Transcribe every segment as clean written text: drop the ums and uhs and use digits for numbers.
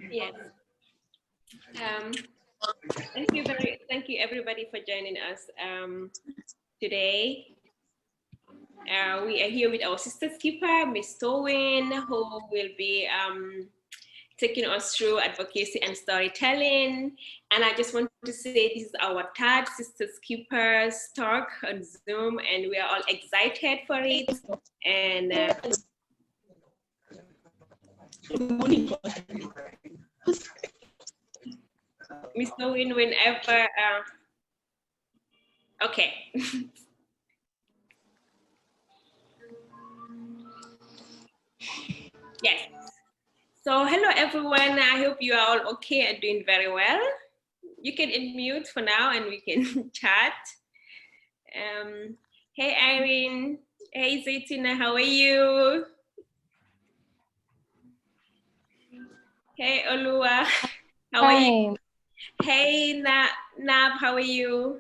Yes. Thank you everybody for joining us today. We are here with our Sisterkeeper, Miss Toyin, who will be taking us through advocacy and storytelling. And I just want to say this is our third Sisterkeepers talk on Zoom, and we are all excited for it. And Miss Toyin, whenever, okay. Yes. So hello everyone. I hope you are all okay and doing very well. You can unmute for now and we can chat. Hey Irene. Hey Zaitina, how are you? Hey Olua, how are you? Hey Nab, how are you?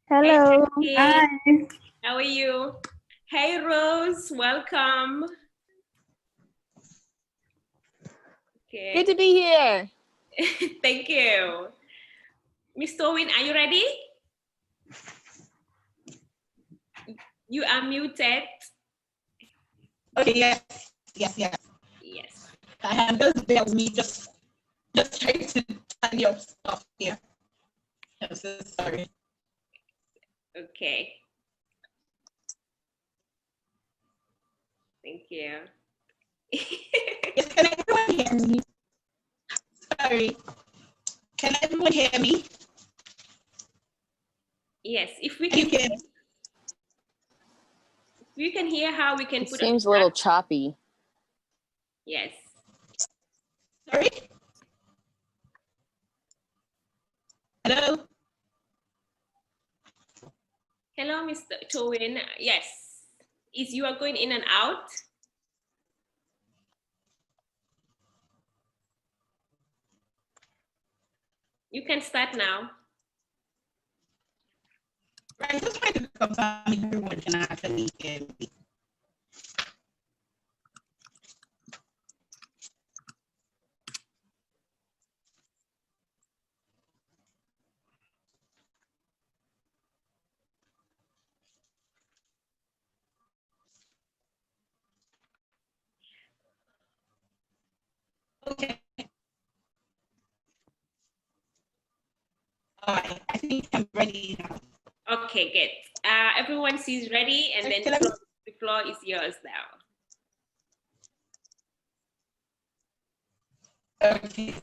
Hello. Hey, hi. How are you? Hey Rose, welcome. Okay. Good to be here. Thank you. Miss Toyin, are you ready? You are muted. Okay, yes. Yes. I am just bear with me, just trying to tidy up stuff here. I'm so sorry. Okay. Thank you. Yes, can everyone hear me? Sorry. Can everyone hear me? Yes, if we can hear, you can hear how we can it put seems a little choppy. Yes. Sorry? Hello? Hello, Mr. Toyin. Yes. You are going in and out? You can start now. Right, just trying to confirm if everyone can actually hear me. Okay. All right, I think I'm ready now. Okay, good. Everyone sees ready, and then the floor is yours now. Okay.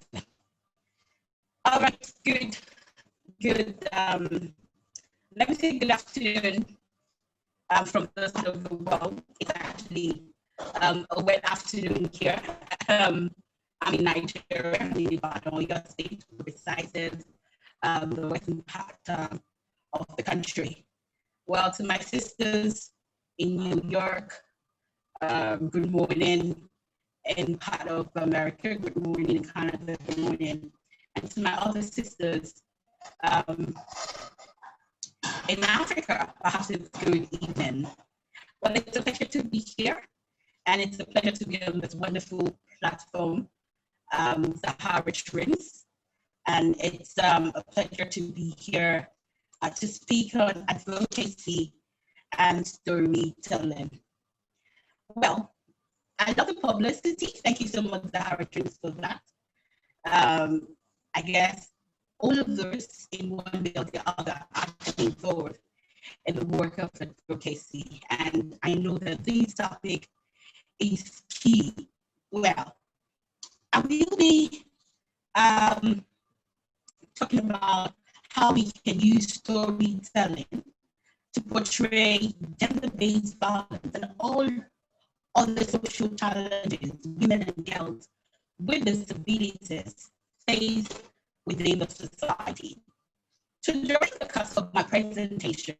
All right, good. Let me say good afternoon from the side of the world. It's actually a wet afternoon here. I'm in Nigeria, I'm in Ibadan, your state, recited the western part of the country. Well, to my sisters in New York, good morning. In part of America, good morning. In Canada, good morning. And to my other sisters in Africa, perhaps it's good evening. Well, it's a pleasure to be here, and it's a pleasure to be on this wonderful platform, Zahara Twins. And it's a pleasure to be here to speak on advocacy and storytelling. Well, I love the publicity. Thank you so much, Zahara Twins, for that. I guess all of those in one way or the other are involved in the work of advocacy. And I know that this topic is key. Well, I will be talking about how we can use storytelling to portray gender-based violence and all other social challenges women and girls with disabilities face within the society. So during the course of my presentation,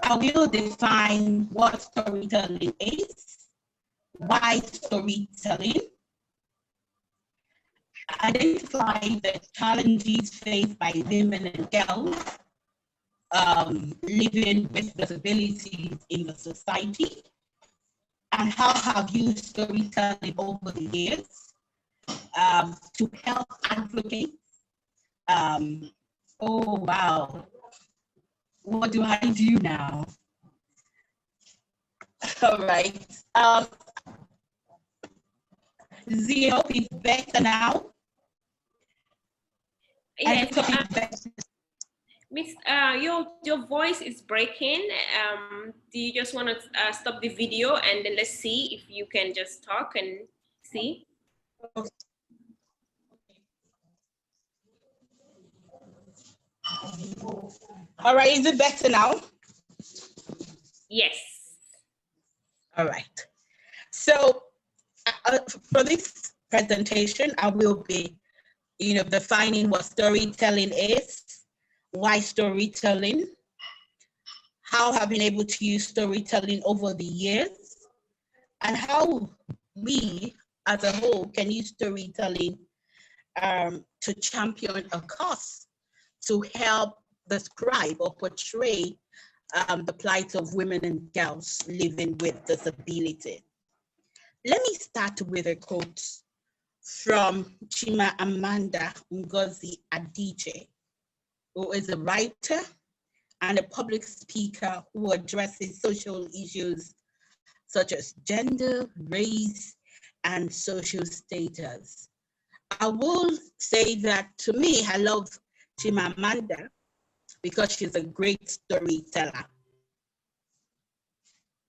I will define what storytelling is, why storytelling, identify the challenges faced by women and girls living with disabilities in the society, and how have you storytelling over the years to help advocate. Oh, wow. What do I do now? All right. Z, hope it's better now. Yes. Miss, your voice is breaking. Do you just want to stop the video and then let's see if you can just talk and see? Okay. All right, is it better now? Yes. All right. So for this presentation, I will be, defining what storytelling is, why storytelling, how I've been able to use storytelling over the years, and how we as a whole can use storytelling to champion a cause, to help describe or portray the plight of women and girls living with disability. Let me start with a quote from Chimamanda Ngozi Adichie, who is a writer and a public speaker who addresses social issues such as gender, race, and social status. I will say that to me, I love Chimamanda because she's a great storyteller.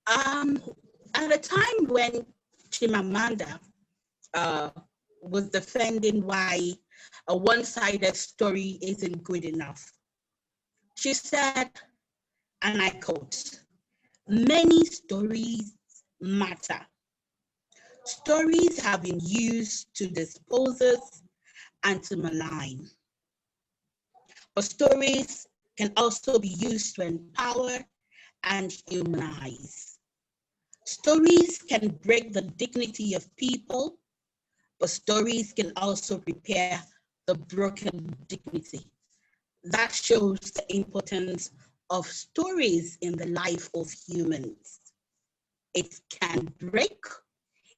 At a time when Chimamanda was defending why a one-sided story isn't good enough, she said, and I quote, "Many stories matter. Stories have been used to dispose us and to malign. But stories can also be used to empower and humanize. Stories can break the dignity of people, but stories can also repair the broken dignity. That shows the importance of stories in the life of humans. It can break,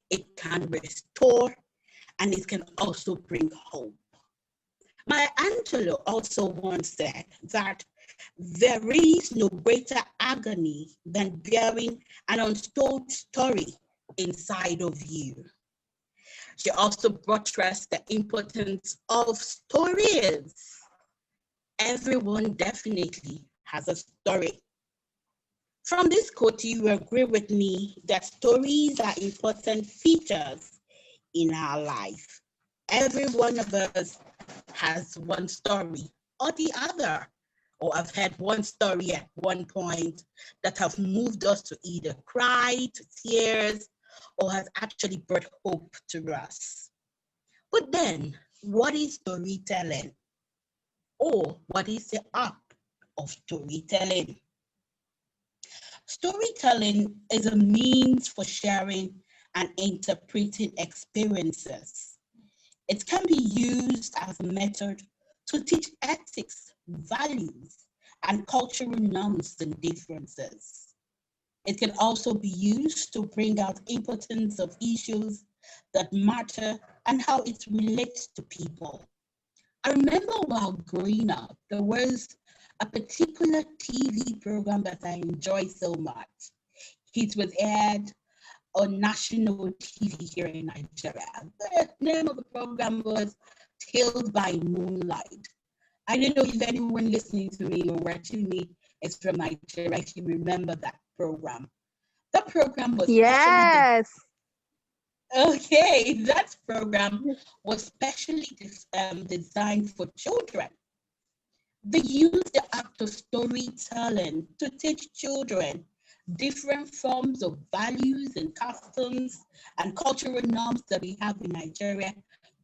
it can restore, and it can also bring hope." Maya Angelou also once said that there is no greater agony than bearing an untold story inside of you. She also buttressed the importance of stories. Everyone definitely has a story. From this quote, you agree with me that stories are important features in our life. Every one of us has one story or the other, or I've had one story at one point that have moved us to either cry, to tears, or has actually brought hope to us. But then, what is storytelling? Or what is the art of storytelling? Storytelling is a means for sharing and interpreting experiences. It can be used as a method to teach ethics, values, and cultural norms and differences. It can also be used to bring out importance of issues that matter and how it relates to people. I remember while growing up, there was a particular TV program that I enjoyed so much. It was aired on national TV here in Nigeria. The name of the program was Tales by Moonlight. I don't know if anyone listening to me or watching me is from Nigeria, if you remember that program. That program was Yes. Okay, that program was specially designed for children. They used the act of storytelling to teach children different forms of values and customs and cultural norms that we have in Nigeria,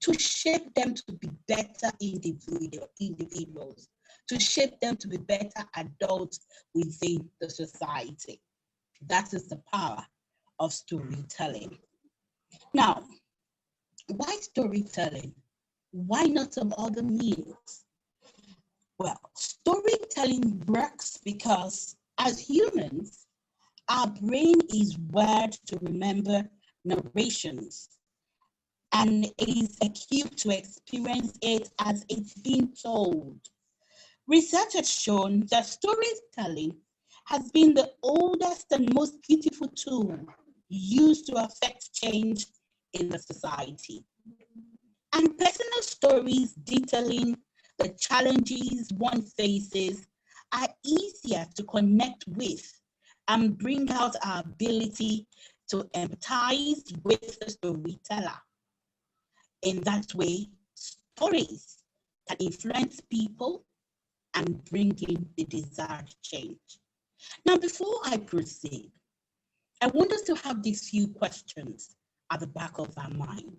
to shape them to be better individuals, to shape them to be better adults within the society. That is the power of storytelling. Now, why storytelling? Why not some other means? Well, storytelling works because as humans, our brain is wired to remember narrations. and is equipped to experience it as it's being told. Research has shown that storytelling has been the oldest and most beautiful tool used to affect change in the society. And personal stories detailing the challenges one faces are easier to connect with and bring out our ability to empathize with the storyteller. In that way, stories can influence people and bring in the desired change. Now, before I proceed, I want us to have these few questions at the back of our mind.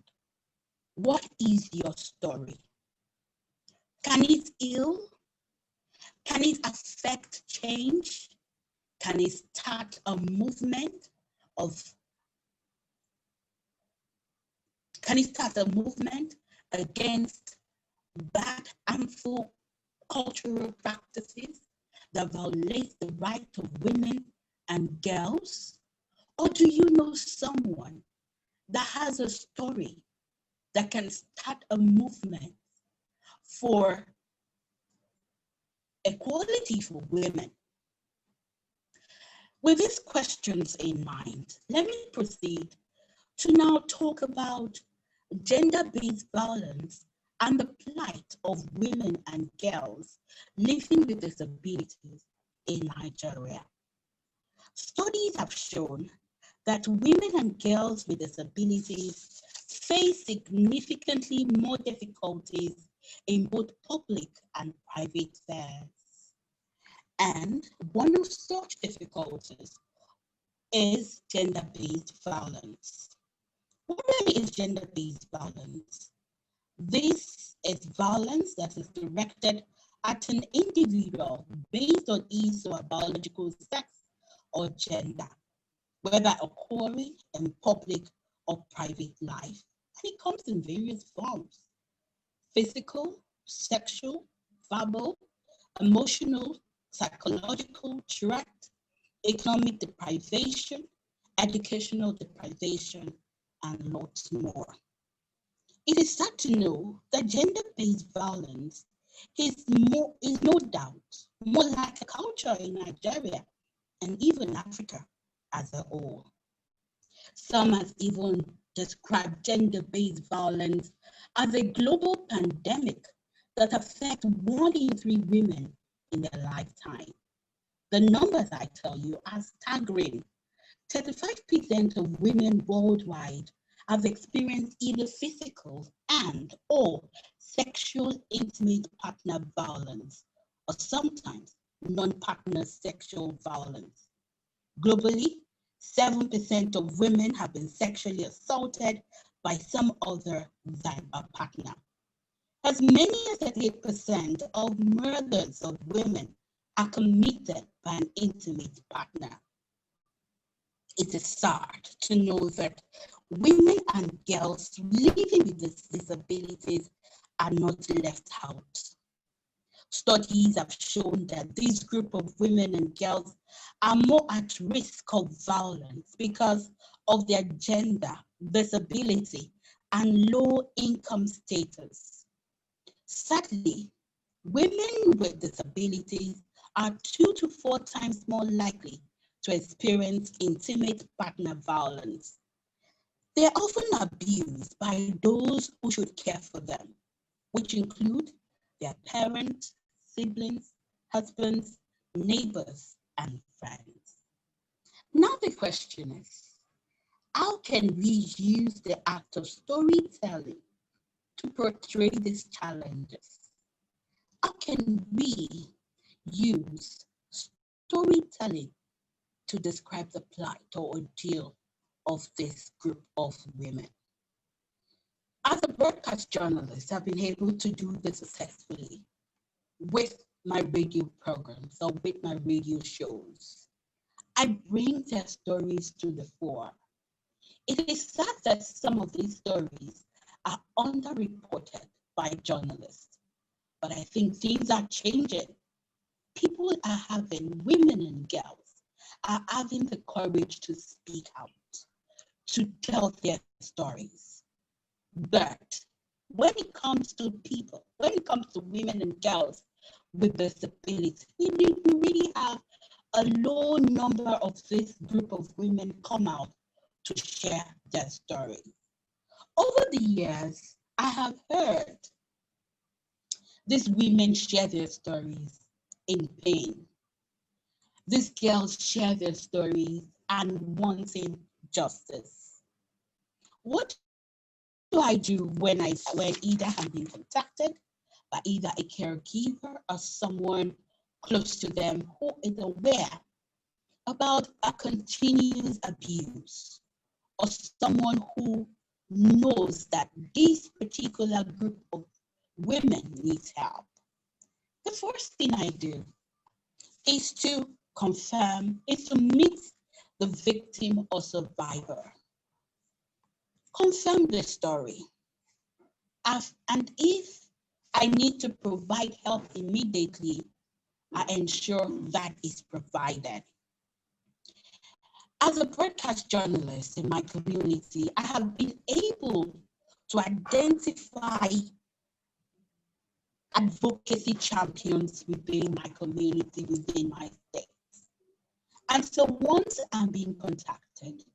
What is your story? Can it heal? Can it affect change? Can it start a movement against bad, harmful cultural practices that violate the rights of women and girls? Or do you know someone that has a story that can start a movement for equality for women? With these questions in mind, let me proceed to now talk about gender-based violence and the plight of women and girls living with disabilities in Nigeria. Studies have shown that women and girls with disabilities face significantly more difficulties in both public and private spheres. And one of such difficulties is gender-based violence. What really is gender-based violence? This is violence that is directed at an individual based on his or her biological sex or gender, whether occurring in public or private life. And it comes in various forms: physical, sexual, verbal, emotional, psychological, threat, economic deprivation, educational deprivation, and lots more. It is sad to know that gender-based violence is no doubt more like a culture in Nigeria and even Africa as a whole. Some have even described gender-based violence as a global pandemic that affects 1 in 3 women in their lifetime. The numbers, I tell you, are staggering. 35% of women worldwide have experienced either physical and or sexual intimate partner violence, or sometimes non-partner sexual violence. Globally, 7% of women have been sexually assaulted by some other than a partner. As many as 38% of murders of women are committed by an intimate partner. It is sad to know that women and girls living with these disabilities are not left out. Studies have shown that this group of women and girls are more at risk of violence because of their gender, disability, and low income status. Sadly, women with disabilities are 2 to 4 times more likely to experience intimate partner violence. They are often abused by those who should care for them, which include their parents, siblings, husbands, neighbors, and friends. Now the question is, how can we use the act of storytelling to portray these challenges? How can we use storytelling to describe the plight or ordeal of this group of women? As a broadcast journalist, I've been able to do this successfully with my radio programs or with my radio shows. I bring their stories to the fore. It is sad that some of these stories are underreported by journalists, but I think things are changing. Women and girls are having the courage to speak out, to tell their stories. But when it comes to people, when it comes to women and girls with disabilities, we really have a low number of this group of women come out to share their story. Over the years, I have heard these women share their stories in pain. These girls share their stories and wanting justice. What do I do when either I'm being contacted by either a caregiver or someone close to them who is aware about a continuous abuse, or someone who knows that this particular group of women needs help? The first thing I do is to meet the victim or survivor, confirm the story, and if I need to provide help immediately, I ensure that is provided. As a broadcast journalist in my community, I have been able to identify advocacy champions within my community, within my state. And so once I'm being contacted,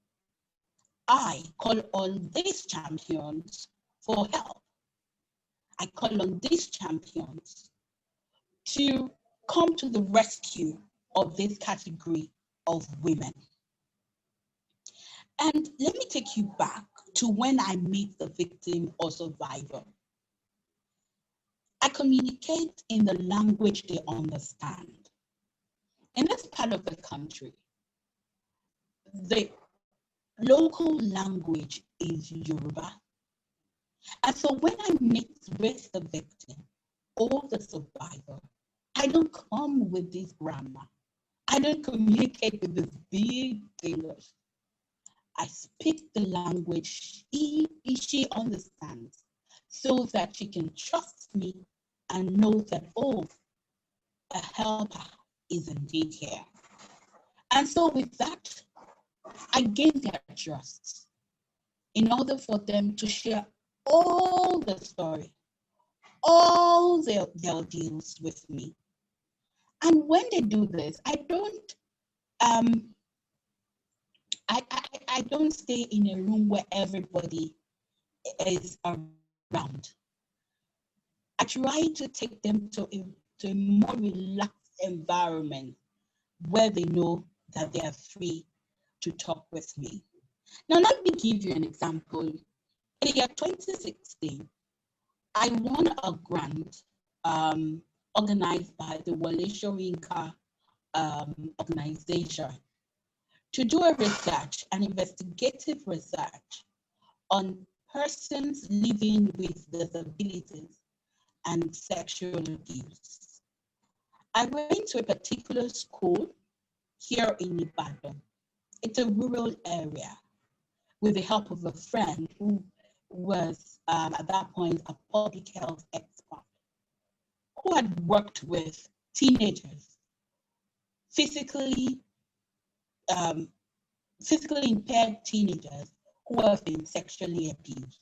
I call on these champions for help. I call on these champions to come to the rescue of this category of women. And let me take you back to when I meet the victim or survivor. I communicate in the language they understand. In this part of the country, the local language is Yoruba. And so when I meet with the victim or the survivor, I don't come with this grammar. I don't communicate with this big English. I speak the language she understands, so that she can trust me and know that, oh, a helper is indeed here. And so with that, I gain their trust in order for them to share all the story, all their deals with me. And when they do this, I don't stay in a room where everybody is around. I try to take them to a more relaxed environment where they know that they are free to talk with me. Now, let me give you an example. In the year 2016, I won a grant organized by the Wale Soyinka organization to do a research, an investigative research on persons living with disabilities and sexual abuse. I went to a particular school here in Ibadan. It's a rural area, with the help of a friend who was at that point a public health expert, who had worked with teenagers, physically impaired teenagers who have been sexually abused.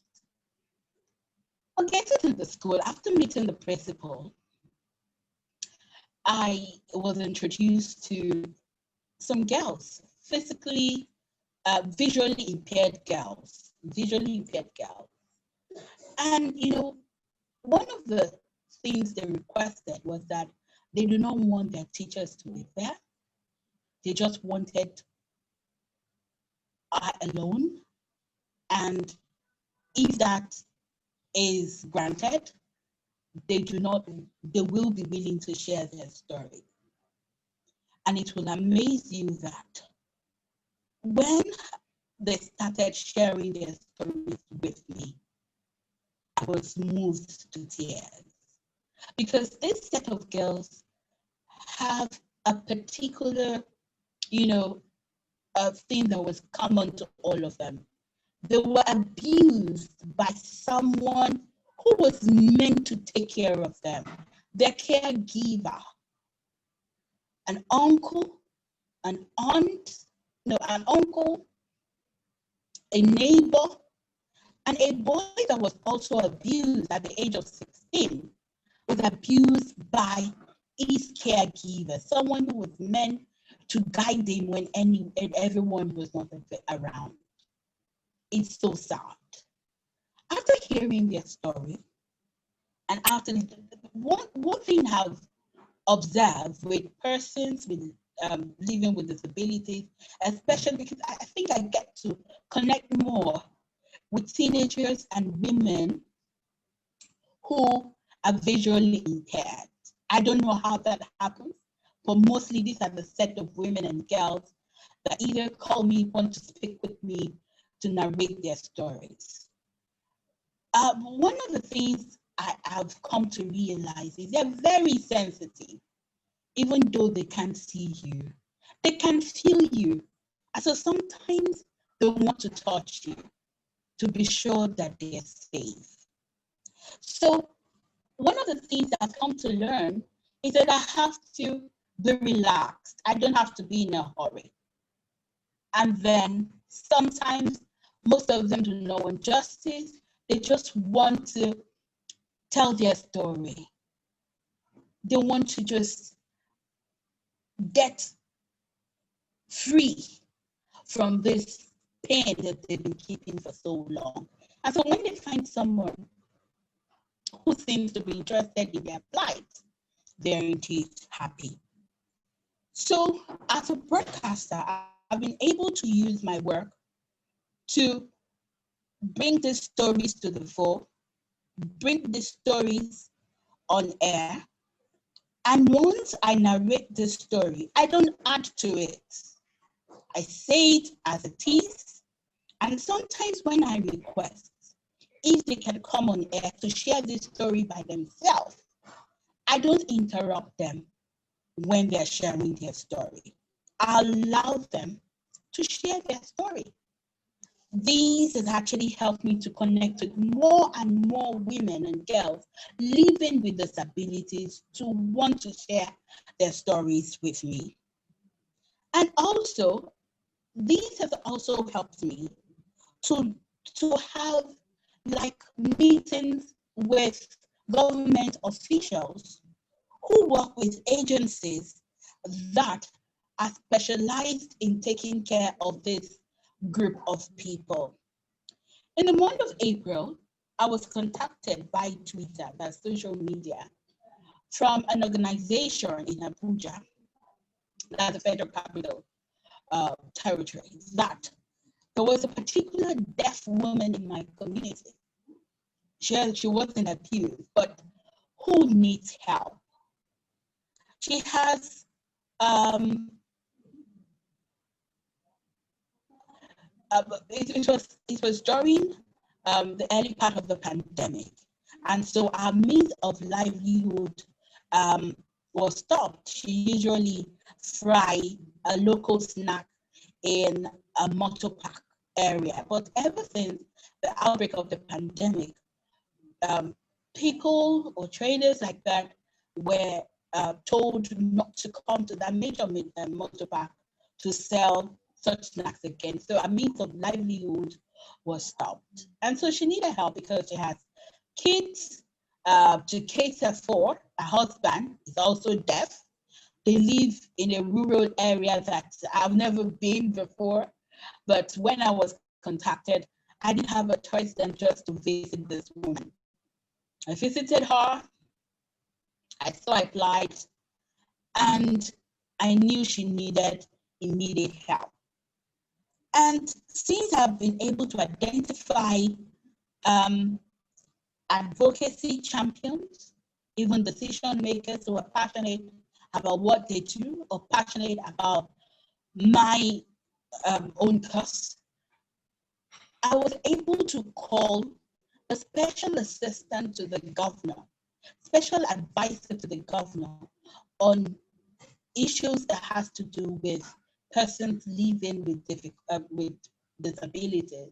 On getting to the school, after meeting the principal, I was introduced to some girls, visually impaired girls. And, one of the things they requested was that they do not want their teachers to be there. They just wanted I alone. And if that is granted, they will be willing to share their story. And it will amaze you that when they started sharing their stories with me, I was moved to tears, because this set of girls have a particular, thing that was common to all of them. They were abused by someone who was meant to take care of them, their caregiver, an uncle, an aunt, an uncle, a neighbor, And a boy that was also abused at the age of 16 was abused by his caregiver, someone who was meant to guide him when everyone was not around. It's so sad. After hearing their story, and after one thing I've observed with persons with living with disabilities, especially because I think I get to connect more with teenagers and women who are visually impaired. I don't know how that happens, but mostly these are the set of women and girls that either call me, want to speak with me to narrate their stories. One of the things I have come to realize is they're very sensitive, even though they can't see you. They can feel you. And so sometimes they want to touch you to be sure that they're safe. So one of the things I've come to learn is that I have to be relaxed. I don't have to be in a hurry. And then sometimes most of them do not want justice. They just want to tell their story. They want to just get free from this pain that they've been keeping for so long. And so when they find someone who seems to be interested in their plight, they're indeed happy. So as a broadcaster, I've been able to use my work to bring these stories to the fore, bring these stories on air. And once I narrate the story, I don't add to it. I say it as it is. And sometimes when I request, if they can come on air to share this story by themselves, I don't interrupt them when they're sharing their story. I allow them to share their story. This has actually helped me to connect with more and more women and girls living with disabilities to want to share their stories with me. And also, this has also helped me to have like meetings with government officials who work with agencies that are specialized in taking care of this group of people. In the month of April, I was contacted by Twitter, that's social media, from an organization in Abuja, that's the Federal Capital Territory, that there was a particular deaf woman in my community. She wasn't abused, but who needs help. She has it was during the early part of the pandemic, and so our means of livelihood was stopped. She usually fry a local snack in a motor park area, but ever since the outbreak of the pandemic, people or traders like that were told not to come to that major motor park to sell such snacks again. So a means of livelihood was stopped. And so she needed help because she has kids to cater for. Her husband is also deaf. They live in a rural area that I've never been before. But when I was contacted, I didn't have a choice than just to visit this woman. I visited her, I saw a plight, and I knew she needed immediate help. And since I've been able to identify advocacy champions, even decision makers who are passionate about what they do or passionate about my own cause, I was able to call a special assistant to the governor, special advisor to the governor on issues that has to do with persons living with disabilities.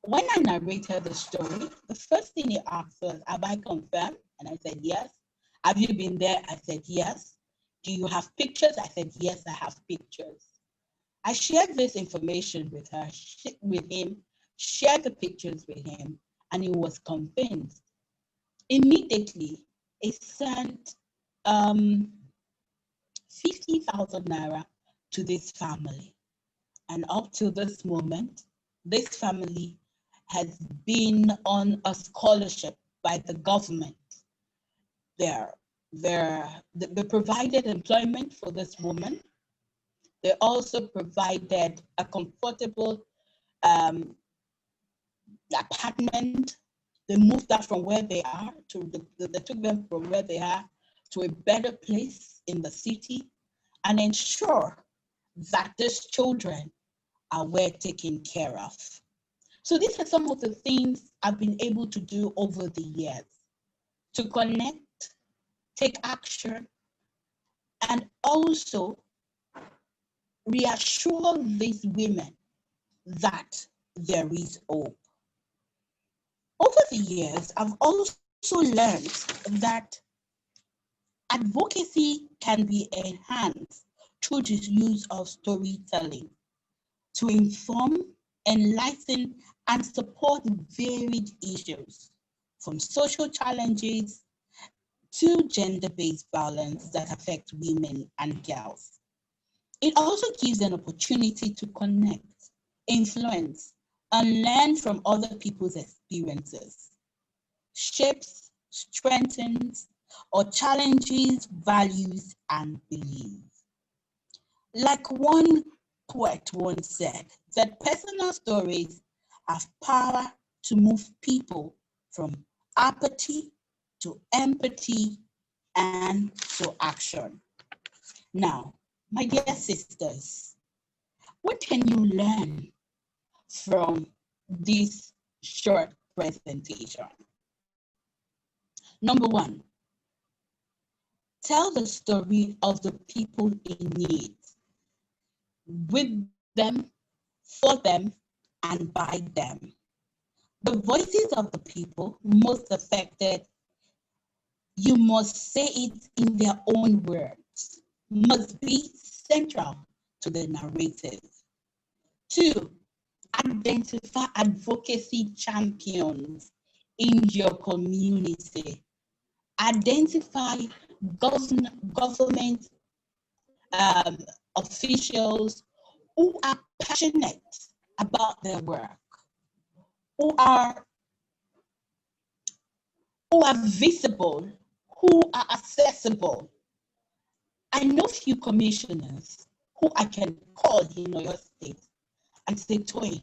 When I narrated the story, the first thing he asked was, have I confirmed? And I said, yes. Have you been there? I said, yes. Do you have pictures? I said, yes, I have pictures. I shared this information with him. shared the pictures with him, and he was convinced. Immediately, he sent 50,000 naira to this family. And up to this moment, this family has been on a scholarship by the government. They provided employment for this woman. They also provided a comfortable apartment. They moved that from where they are to they took them from where they are to a better place in the city, and ensure that these children are well taken care of. So these are some of the things I've been able to do over the years to connect, take action, and also reassure these women that there is hope. Over the years, I've also learned that advocacy can be enhanced through the use of storytelling to inform, enlighten, and support varied issues, from social challenges to gender-based violence that affect women and girls. It also gives an opportunity to connect, influence, and learn from other people's experiences, shapes, strengthens, or challenges values and beliefs. Like one poet once said, that personal stories have power to move people from apathy to empathy and to action. Now, my dear sisters, what can you learn from this short presentation? Number one, tell the story of the people in need, with them, for them, and by them. The voices of the people most affected, you must say it in their own words, must be central to the narrative. Two, identify advocacy champions in your community. Identify government officials who are passionate about their work, who are visible, who are accessible. I know few commissioners who I can call in your state and say, Toyin,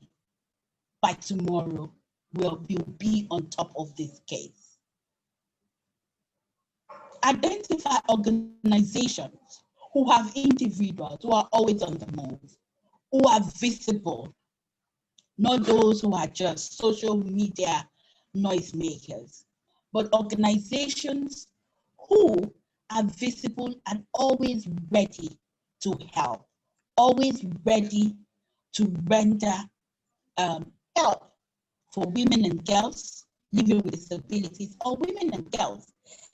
by tomorrow, we'll be on top of this case. Identify organizations who have individuals who are always on the move, who are visible, not those who are just social media noisemakers, but organizations who are visible and always ready to help, always ready to render help for women and girls living with disabilities, or women and girls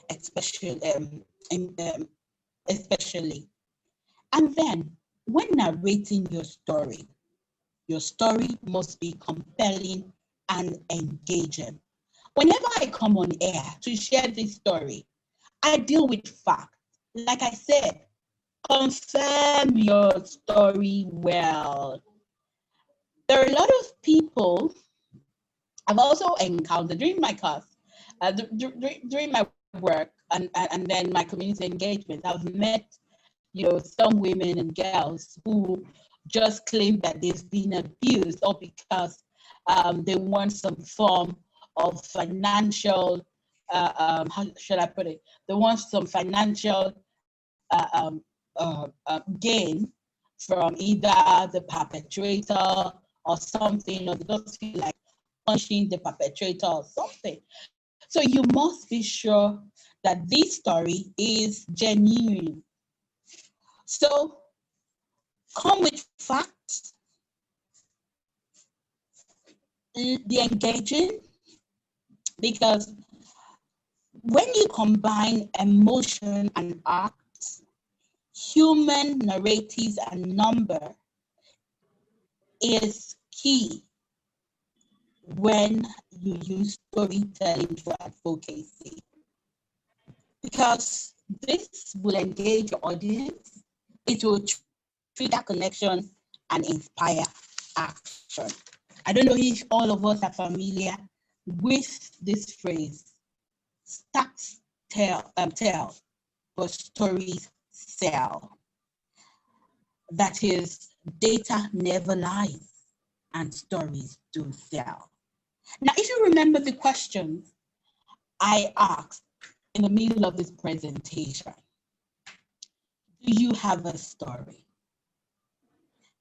especially. And then, when narrating your story must be compelling and engaging. Whenever I come on air to share this story, I deal with facts. Like I said, confirm your story well. There are a lot of people I've also encountered during my class, during my work, and then my community engagement. I've met, some women and girls who just claim that they've been abused, or because they want some form of financial, how should I put it? They want some financial gain from either the perpetrator or something, or they just feel like punishing the perpetrator or something. So you must be sure that this story is genuine. So come with facts, be engaging, because when you combine emotion and acts, human narratives and number is key when you use storytelling for advocacy, because this will engage your audience, it will trigger connection and inspire action. I don't know if all of us are familiar with this phrase, stats tell, but stories sell. That is, data never lies and stories do sell. Now, if you remember the questions I asked in the middle of this presentation, do you have a story?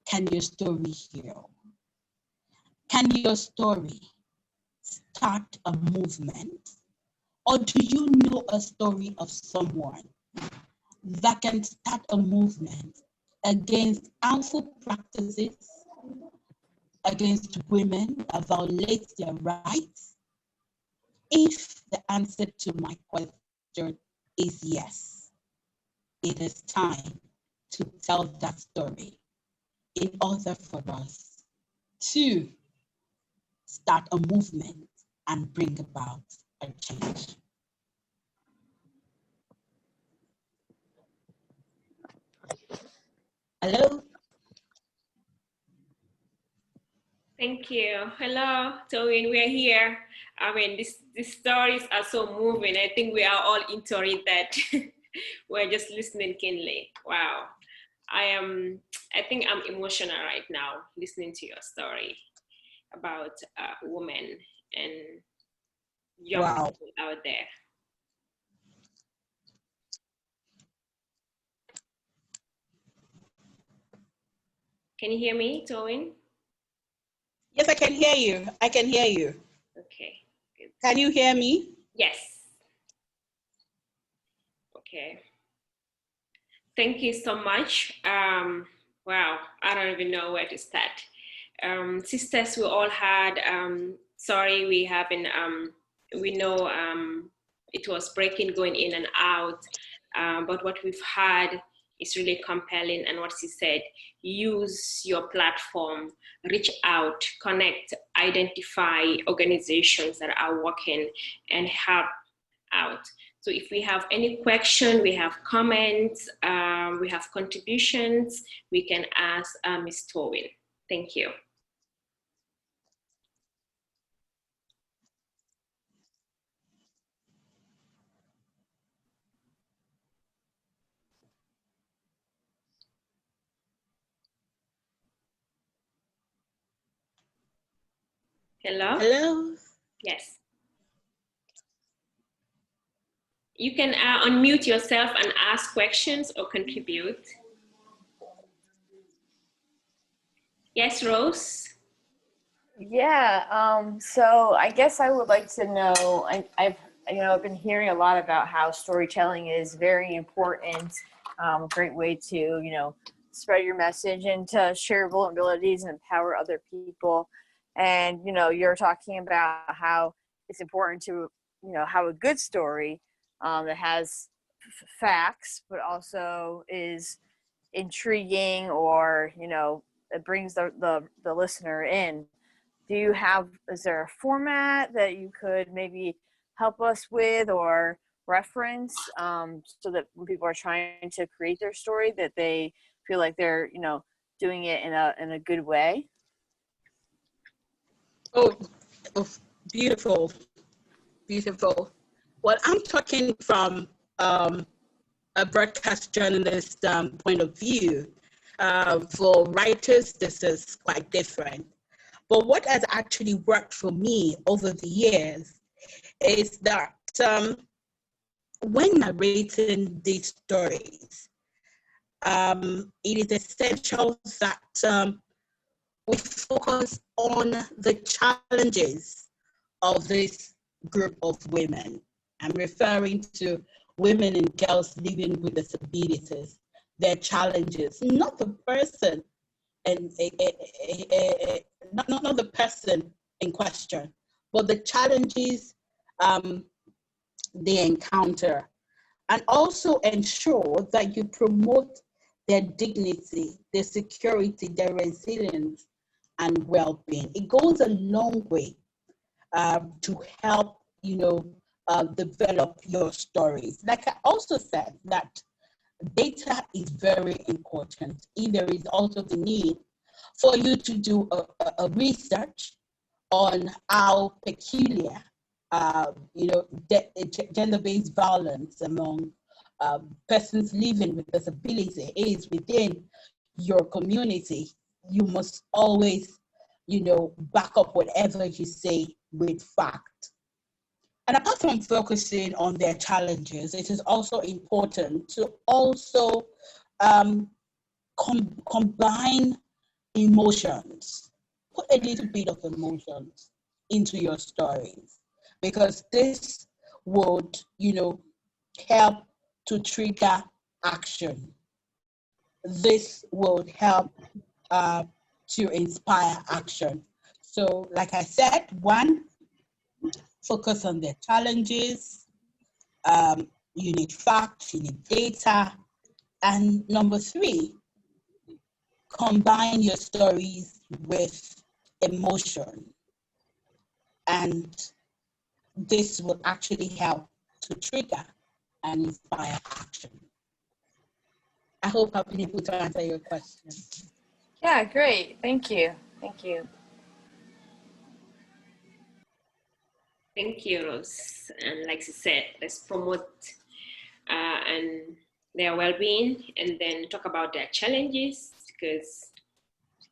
Can your story heal? Can your story start a movement? Or do you know a story of someone that can start a movement against harmful practices, against women that violate their rights? If the answer to my question is yes, it is time to tell that story in order for us to start a movement and bring about a change. Hello? Thank you. Hello, Toyin, we're here. I mean, these stories are so moving. I think we are all into it that we're just listening keenly. Wow. I think I'm emotional right now listening to your story about women and young people out there. Can you hear me, Toyin? Yes, I can hear you. I can hear you. Okay. Good. Can you hear me? Yes. Okay. Thank you so much. Wow, I don't even know where to start. Sisters, we all had, sorry, we haven't, we know it was breaking, going in and out, but what we've had is really compelling. And what she said, use your platform, reach out, connect, identify organizations that are working and help out. So if we have any question, we have comments, we have contributions, we can ask Ms. Toyin. Thank you. Hello? Hello? Yes. You can unmute yourself and ask questions or contribute. Yes, Rose? Yeah, so I guess I would like to know, I've been hearing a lot about how storytelling is very important, a great way to, spread your message and to share vulnerabilities and empower other people. And, you're talking about how it's important to, have a good story that has facts, but also is intriguing or, it brings the listener in. Is there a format that you could maybe help us with or reference so that when people are trying to create their story that they feel like they're, doing it in a good way? Oh, beautiful, beautiful. Well, I'm talking from a broadcast journalist point of view. For writers, this is quite different. But what has actually worked for me over the years is that when narrating these stories, it is essential that we focus on the challenges of this group of women. I'm referring to women and girls living with disabilities, their challenges, not the person and not the person in question, but the challenges they encounter, and also ensure that you promote their dignity, their security, their resilience, and well-being. It goes a long way to help, develop your stories. Like I also said, that data is very important. There is also the need for you to do a research on how peculiar, gender-based violence among persons living with disability is within your community. You must always, back up whatever you say with fact. And apart from focusing on their challenges, it is also important to also combine emotions. Put a little bit of emotions into your stories, because this would, help to trigger action. This would help to inspire action. So, like I said, one, focus on their challenges. You need facts, you need data. And number three, combine your stories with emotion. And this will actually help to trigger and inspire action. I hope I've been able to answer your question. Yeah, great. Thank you. Thank you. Thank you, Rose. And like she said, let's promote and their well-being, and then talk about their challenges, because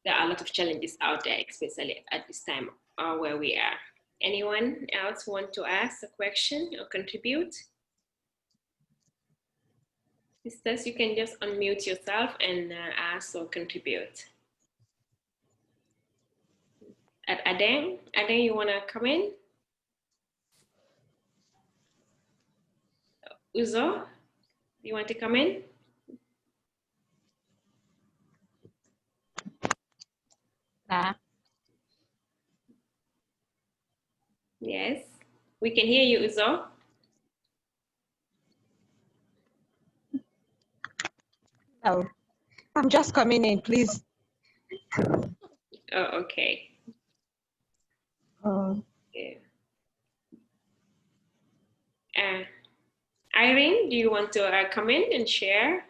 there are a lot of challenges out there, especially at this time where we are. Anyone else want to ask a question or contribute? Sisters, you can just unmute yourself and ask or contribute. Adeng, you want to come in? Uzo, you want to come in? Nah. Yes, we can hear you, Uzo. No, I'm just coming in, please. Oh, okay. Yeah. Irene, do you want to come in and share?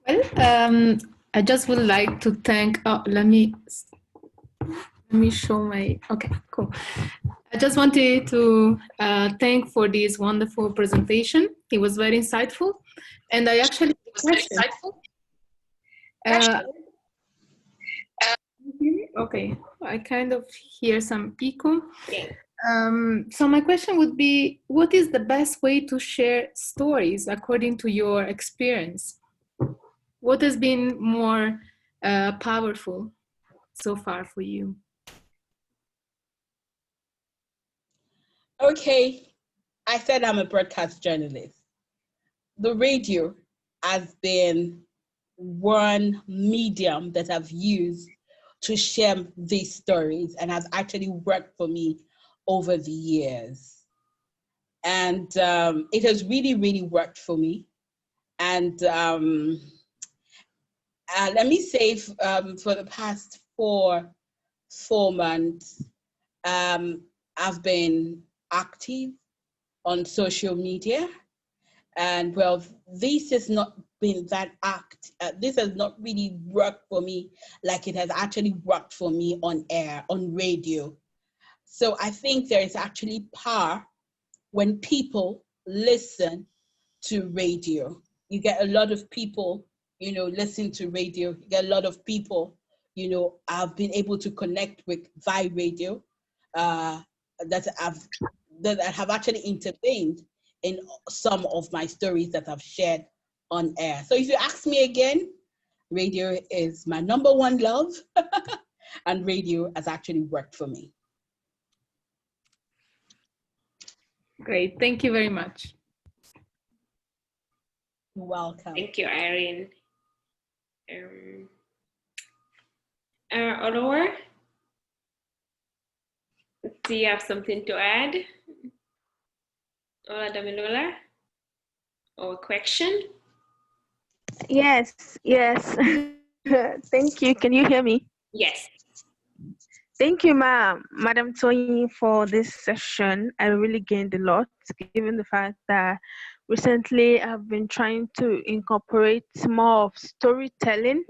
Well, I just would like to thank, let me show my, okay, cool. I just wanted to thank for this wonderful presentation. It was very insightful. And I actually, okay, I kind of hear some echo. Yeah. So my question would be, what is the best way to share stories according to your experience? What has been more powerful so far for you? Okay, I said I'm a broadcast journalist. The radio has been one medium that I've used to share these stories, and has actually worked for me over the years. And it has really, really worked for me. And let me say, for the past four months, I've been active on social media. And well, this has not been that this has not really worked for me like it has actually worked for me on air, on radio. So I think there is actually power when people listen to radio. You get a lot of people, listen to radio. You get a lot of people, have been able to connect with via radio, that have actually intervened in some of my stories that I've shared on air. So if you ask me again, radio is my number one love, and radio has actually worked for me. Great, thank you very much. You're welcome. Thank you, Irene. Olor, do you have something to add? Oluwadamilola, or a question? Yes, yes. Thank you. Can you hear me? Yes. Thank you, Madam Toyin, for this session. I really gained a lot, given the fact that recently I've been trying to incorporate more of storytelling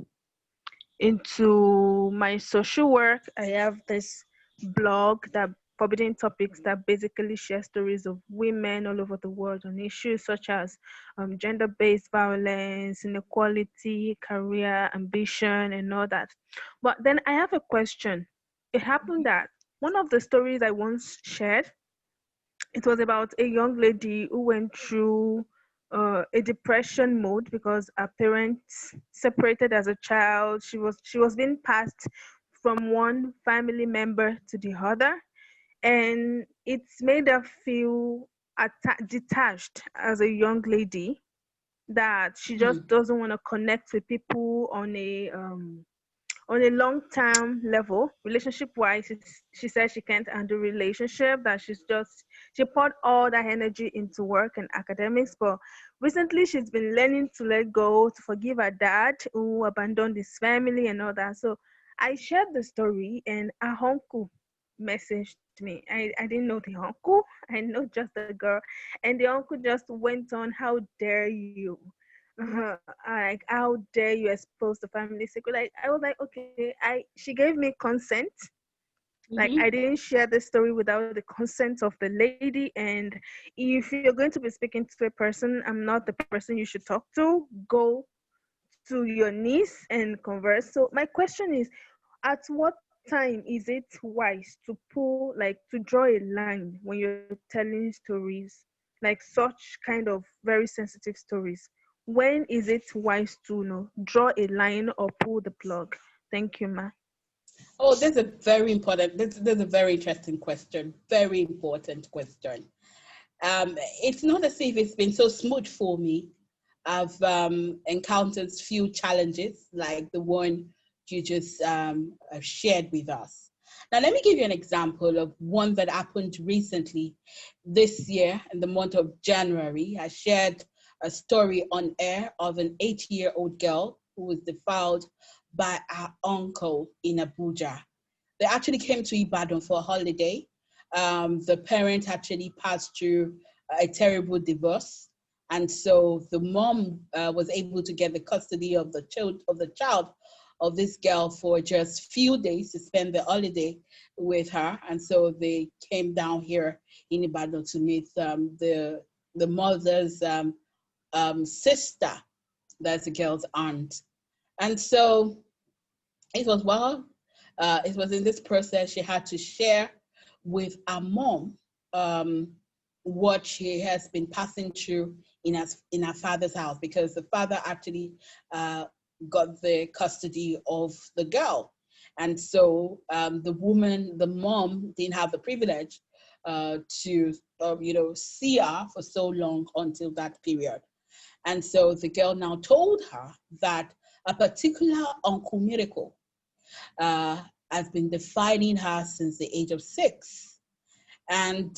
into my social work. I have this blog that Forbidden Topics that basically shares stories of women all over the world on issues such as gender-based violence, inequality, career ambition, and all that. But then I have a question. It happened that one of the stories I once shared, it was about a young lady who went through a depression mode because her parents separated as a child. She was being passed from one family member to the other, and it's made her feel detached as a young lady, that she just doesn't want to connect with people on a long-term level, relationship-wise. She says she can't handle relationship, that she poured all that energy into work and academics, but recently she's been learning to let go, to forgive her dad who abandoned his family and all that. So I shared the story, and her uncle messaged me. I didn't know the uncle, I know just the girl, and the uncle just went on, how dare you, like, how dare you expose the family secret. Like, I was like, okay, she gave me consent. Like, I didn't share the story without the consent of the lady. And if you're going to be speaking to a person, I'm not the person you should talk to. Go to your niece and converse. So my question is, at what time is it wise to pull, like, to draw a line when you're telling stories, like such kind of very sensitive stories? When is it wise to, draw a line or pull the plug? Thank you, ma. Oh, this is a very important, this is a very interesting question, very important question. It's not as if it's been so smooth for me. I've encountered few challenges like the one you just shared with us. Now, let me give you an example of one that happened recently this year in the month of January. I shared a story on air of an 8-year-old girl who was defiled by her uncle in Abuja. They actually came to Ibadan for a holiday. The parent actually passed through a terrible divorce, and so the mom was able to get the custody of the child of this girl for just few days to spend the holiday with her. And so they came down here in Ibadan to meet the mother's sister, that's the girl's aunt. And so it was it was in this process she had to share with her mom what she has been passing through in her father's house, because the father actually got the custody of the girl. And so the mom didn't have the privilege to see her for so long until that period. And so the girl now told her that a particular Uncle Miracle has been defining her since the age of 6. And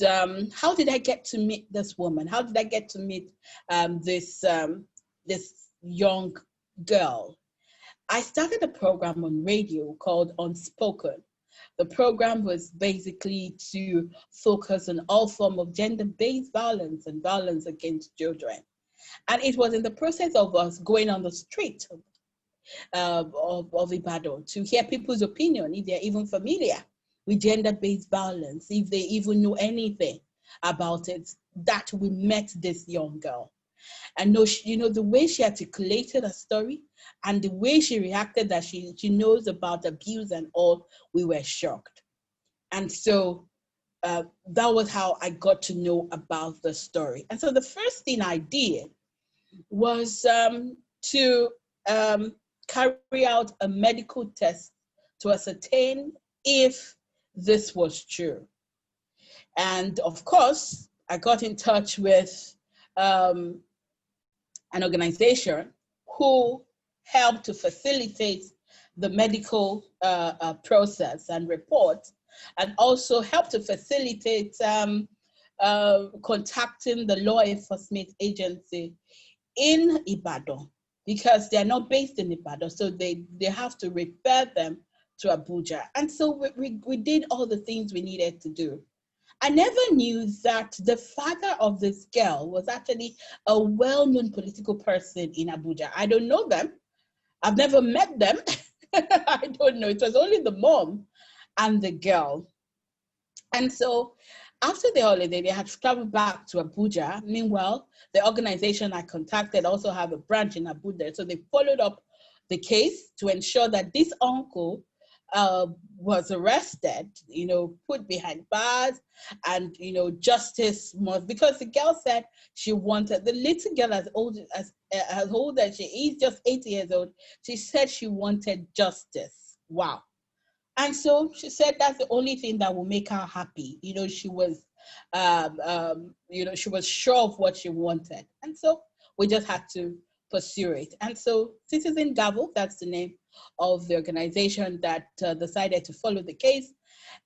how did I get to meet this woman? How did I get to meet this young girl? I started a program on radio called Unspoken. The program was basically to focus on all forms of gender-based violence and violence against children. And it was in the process of us going on the street of Ibadan to hear people's opinion, if they're even familiar with gender-based violence, if they even know anything about it, that we met this young girl. And the way she articulated her story and the way she reacted, that she knows about abuse and all, we were shocked. And so that was how I got to know about the story. And so the first thing I did was to carry out a medical test to ascertain if this was true. And of course, I got in touch with an organization who helped to facilitate the medical process and report, and also helped to facilitate contacting the law enforcement agency in Ibadan because they're not based in Ibadan. So they have to refer them to Abuja. And so we did all the things we needed to do. I never knew that the father of this girl was actually a well-known political person in Abuja. I don't know them. I've never met them. I don't know. It was only the mom and the girl. And so after the holiday, they had traveled back to Abuja. Meanwhile, the organization I contacted also have a branch in Abuja. So they followed up the case to ensure that this uncle was arrested, put behind bars, and, justice must, because the girl said she wanted, the little girl as old as she is, just 8 years old, she said she wanted justice. Wow. And so she said that's the only thing that will make her happy. She was, she was sure of what she wanted. And so we just had to pursue it. And so Citizen Gavel, that's the name of the organization that decided to follow the case,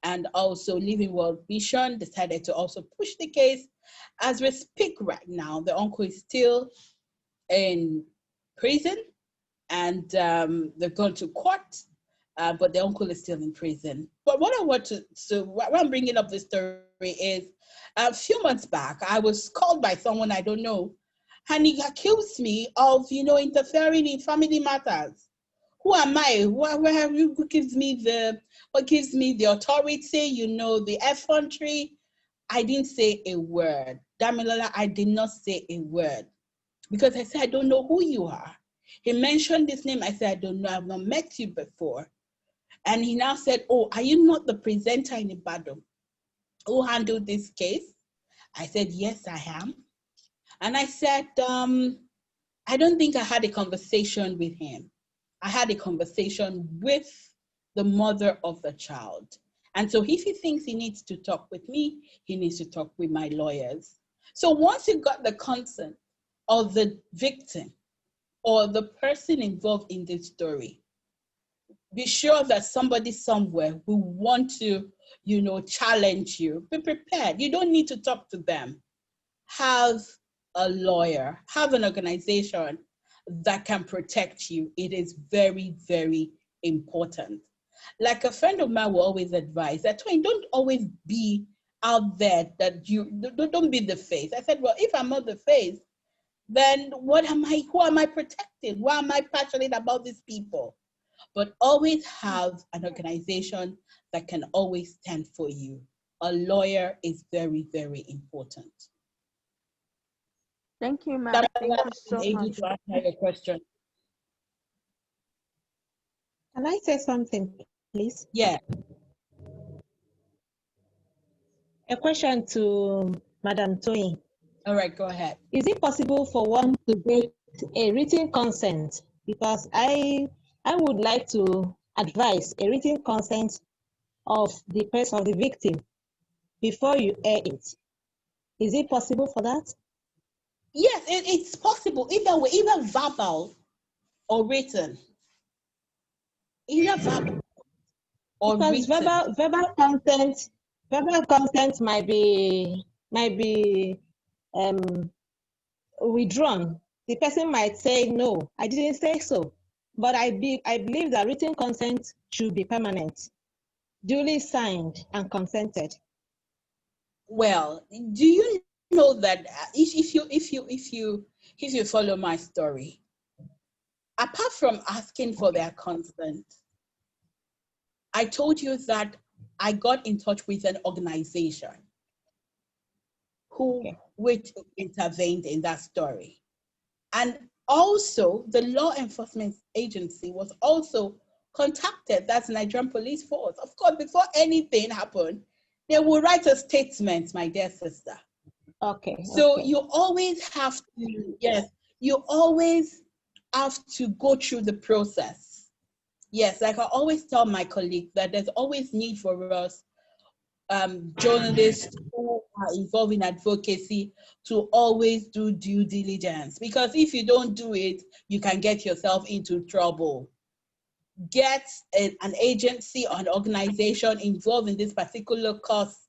and also Living World Vision decided to also push the case. As we speak right now, the uncle is still in prison, and they've gone to court, but the uncle is still in prison. But what I want to, so why I'm bringing up this story is, a few months back, I was called by someone I don't know, and he accused me of, interfering in family matters. Who am I? Who gives me the authority? The effrontery. I didn't say a word. Damilola, I did not say a word, because I said I don't know who you are. He mentioned this name. I said I don't know. I've not met you before. And he now said, "Oh, are you not the presenter in Ibadan who handled this case?" I said, "Yes, I am." And I said, I don't think I had a conversation with him. I had a conversation with the mother of the child. And so if he thinks he needs to talk with me, he needs to talk with my lawyers. So once you got the consent of the victim or the person involved in this story, be sure that somebody somewhere will want to, challenge you. Be prepared. You don't need to talk to them. Have a lawyer, have an organization that can protect you. It is very, very important. Like a friend of mine will always advise that, Toyin, don't always be out there, that don't be the face. I said, well, if I'm not the face, then what am I? Who am I protecting? Why am I passionate about these people? But always have an organization that can always stand for you. A lawyer is very, very important. Thank you, ma'am. Thank you so much. Able to answer your question. Can I say something, please? Yeah. A question to Madam Toyin. All right, go ahead. Is it possible for one to get a written consent? Because I would like to advise a written consent of the person, of the victim, before you air it. Is it possible for that? Yes, it's possible. Either way, either verbal or written. Either verbal or because written. verbal consent might be withdrawn. The person might say, no, I didn't say so. But I believe that written consent should be permanent, duly signed and consented. Well, do you know that if you follow my story, apart from asking for their consent, I told you that I got in touch with an organization which intervened in that story. And also the law enforcement agency was also contacted. That's Nigerian Police Force. Of course, before anything happened, they will write a statement, my dear sister. Okay. So you always have to, yes, you always have to go through the process. Yes, like I always tell my colleagues that there's always need for us journalists who are involved in advocacy to always do due diligence, because if you don't do it, you can get yourself into trouble. Get an agency or an organization involved in this particular cause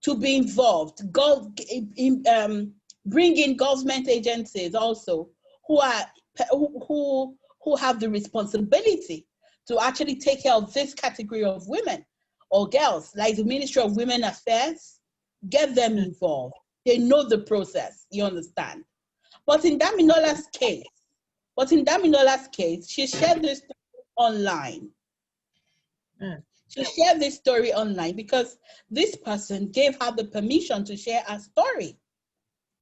to be involved. Bring in government agencies also who are who have the responsibility to actually take care of this category of women or girls, like the Ministry of Women Affairs. Get them involved. They know the process, you understand. But in Daminola's case, she shared this online. She shared this story online because this person gave her the permission to share her story.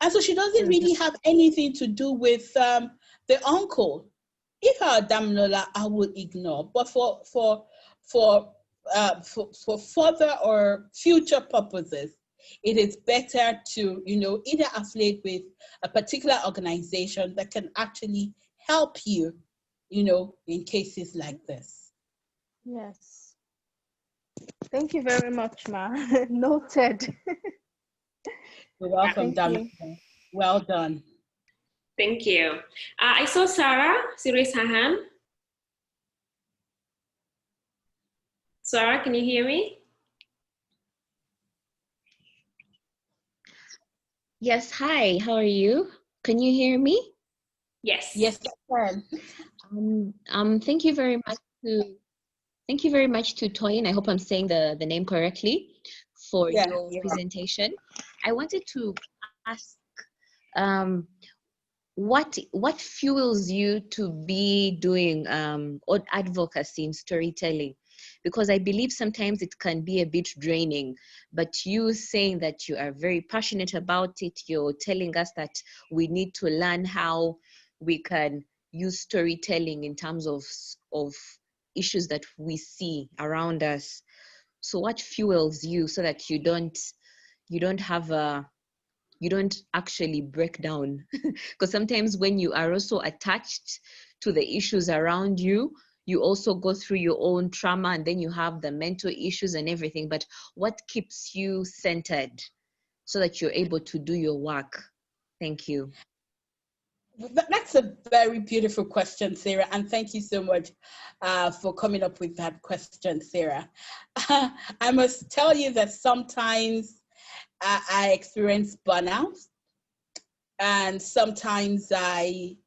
And so she doesn't really have anything to do with the uncle. If I were Damilola, I would ignore. But for further or future purposes, it is better to, either affiliate with a particular organization that can actually help you, in cases like this. Yes. Thank you very much, Ma. Noted. You're welcome, Thank you. Damilola. Well done. Thank you. I saw Sara raise her hand. Sara, can you hear me? Yes, hi, how are you? Can you hear me? Yes. Yes, I can. Thank you very much to Toyin. I hope I'm saying the name correctly for your presentation. I wanted to ask what fuels you to be doing advocacy in storytelling? Because I believe sometimes it can be a bit draining, but you saying that you are very passionate about it, you're telling us that we need to learn how we can use storytelling in terms of issues that we see around us. So what fuels you so that you don't actually break down? Because sometimes when you are also attached to the issues around you, you also go through your own trauma, and then you have the mental issues and everything. But what keeps you centered so that you're able to do your work? Thank you. That's a very beautiful question, Sarah, and thank you so much for coming up with that question, Sarah. I must tell you that sometimes I experience burnout, and sometimes I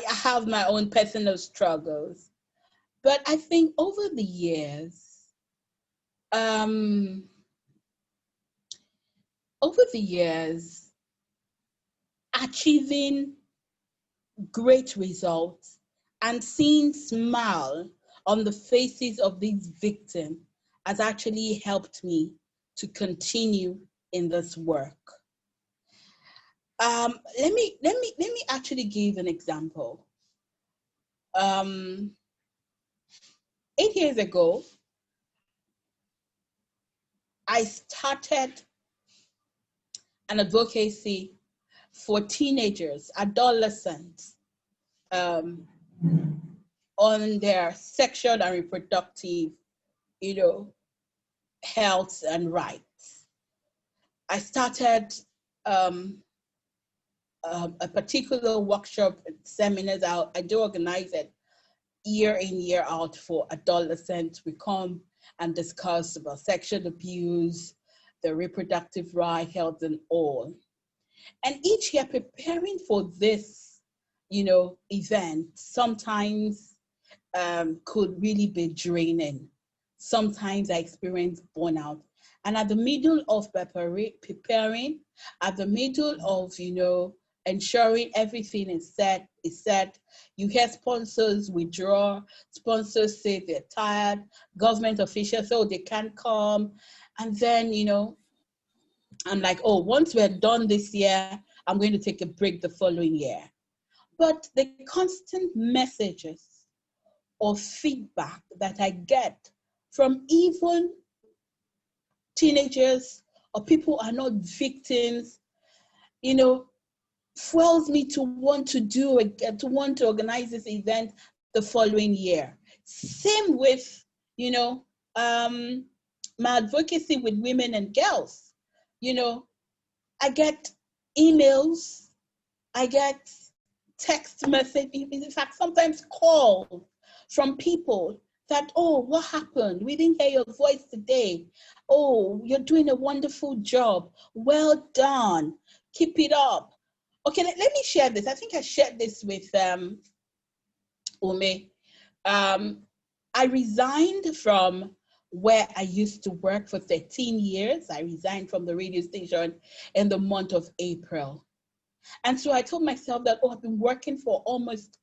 have my own personal struggles. But I think over the years, achieving great results and seeing smile on the faces of these victims has actually helped me to continue in this work. Let me actually give an example. 8 years ago, I started an advocacy for teenagers, adolescents, on their sexual and reproductive, health and rights. I started a particular workshop, seminars. I do organize it year in, year out for adolescents. We come and discuss about sexual abuse, the reproductive right, health, and all. And each year preparing for this, event sometimes could really be draining. Sometimes I experience burnout. And at the middle of preparing, at the middle of, ensuring everything is set, you hear sponsors withdraw, sponsors say they're tired, government officials say they can't come. And then, I'm like, oh, once we're done this year, I'm going to take a break the following year. But the constant messages or feedback that I get from even teenagers or people who are not victims, fuels me to want to organize this event the following year. Same with, my advocacy with women and girls. I get emails, I get text message, in fact, sometimes calls from people that, oh, what happened? We didn't hear your voice today. Oh, you're doing a wonderful job. Well done. Keep it up. Okay, let me share this. I think I shared this with Ume. I resigned from where I used to work for 13 years. I resigned from the radio station in the month of April. And so I told myself that, oh, I've been working for almost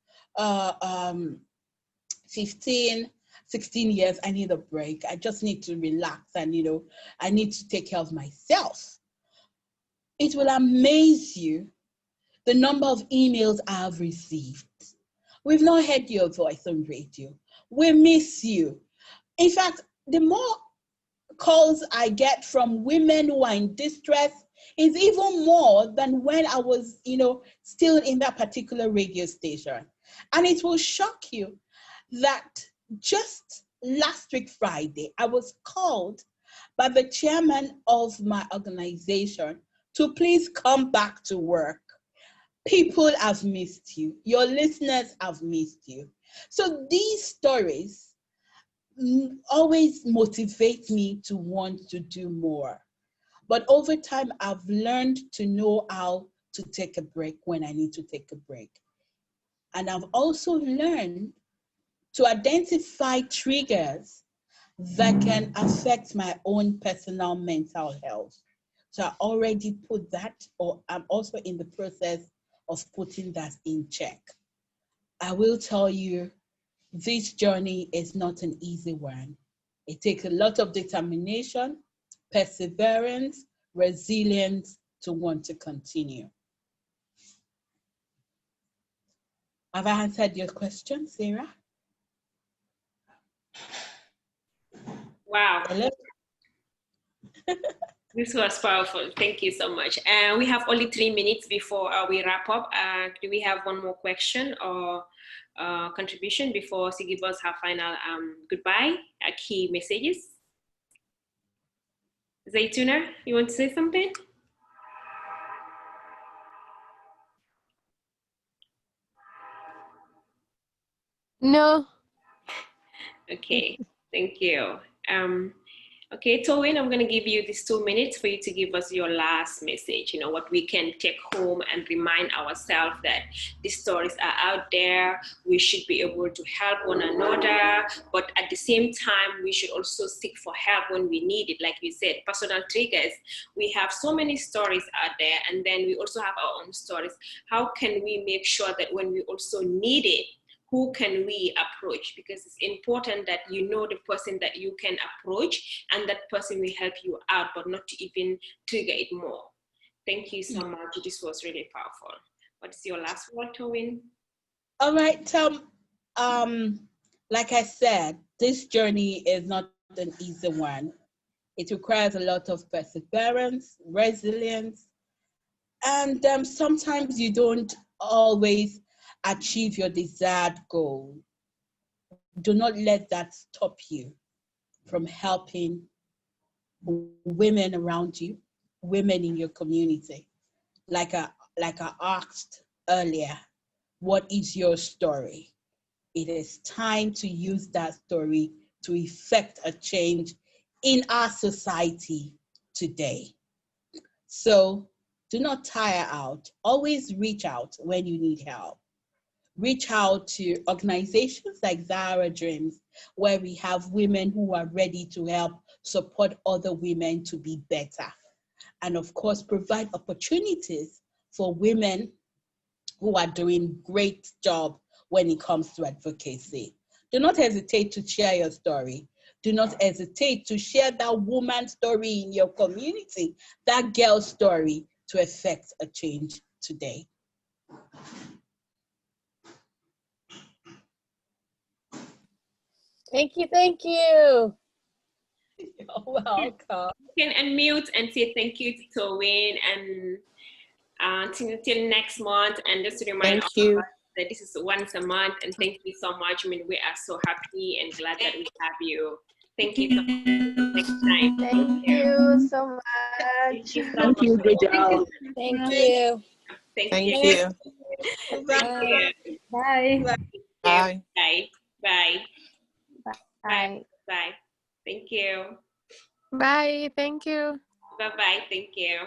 15, 16 years. I need a break. I just need to relax and, I need to take care of myself. It will amaze you the number of emails I have received. We've not heard your voice on radio. We miss you. In fact, the more calls I get from women who are in distress is even more than when I was, still in that particular radio station. And it will shock you that just last week, Friday, I was called by the chairman of my organization to please come back to work. People have missed you. Your listeners have missed you. So these stories always motivate me to want to do more. But over time, I've learned to know how to take a break when I need to take a break. And I've also learned to identify triggers that can affect my own personal mental health. So I already put that, or I'm also in the process of putting that in check. I will tell you, this journey is not an easy one. It takes a lot of determination, perseverance, resilience to want to continue. Have I answered your question, Sarah? Wow. Hello? This was powerful. Thank you so much. We have only 3 minutes before we wrap up. Do we have one more question or contribution before she gives us her final goodbye, key messages? Zaytuna, you want to say something? No. Okay, thank you. Okay, Toyin, I'm going to give you these 2 minutes for you to give us your last message, what we can take home and remind ourselves that these stories are out there. We should be able to help one another, but at the same time, we should also seek for help when we need it. Like you said, personal triggers. We have so many stories out there, and then we also have our own stories. How can we make sure that when we also need it, who can we approach? Because it's important that you know the person that you can approach, and that person will help you out, but not to even trigger it more. Thank you so much. This was really powerful. What's your last word, Toyin? All right, like I said, this journey is not an easy one. It requires a lot of perseverance, resilience, and sometimes you don't always achieve your desired goal. Do not let that stop you from helping women around you, women in your community. Like I asked earlier, what is your story? It is time to use that story to effect a change in our society today. So do not tire out. Always reach out when you need help. Reach out to organizations like Zahara Dreams, where we have women who are ready to help support other women to be better. And of course, provide opportunities for women who are doing great job when it comes to advocacy. Do not hesitate to share your story. Do not hesitate to share that woman's story in your community, that girl's story, to effect a change today. Thank you, thank you. You're welcome. You can unmute and say thank you to Toyin, and until next month. And just to remind us that this is once a month, and thank you so much. I mean, we are so happy and glad that we have you. Thank you so much. Next time. Thank you so much. Thank you so Thank you, good job. Thank you. Thank you. Bye. Bye. Bye. Bye. Bye. Bye. Bye. Thank you. Bye. Thank you. Bye-bye. Thank you.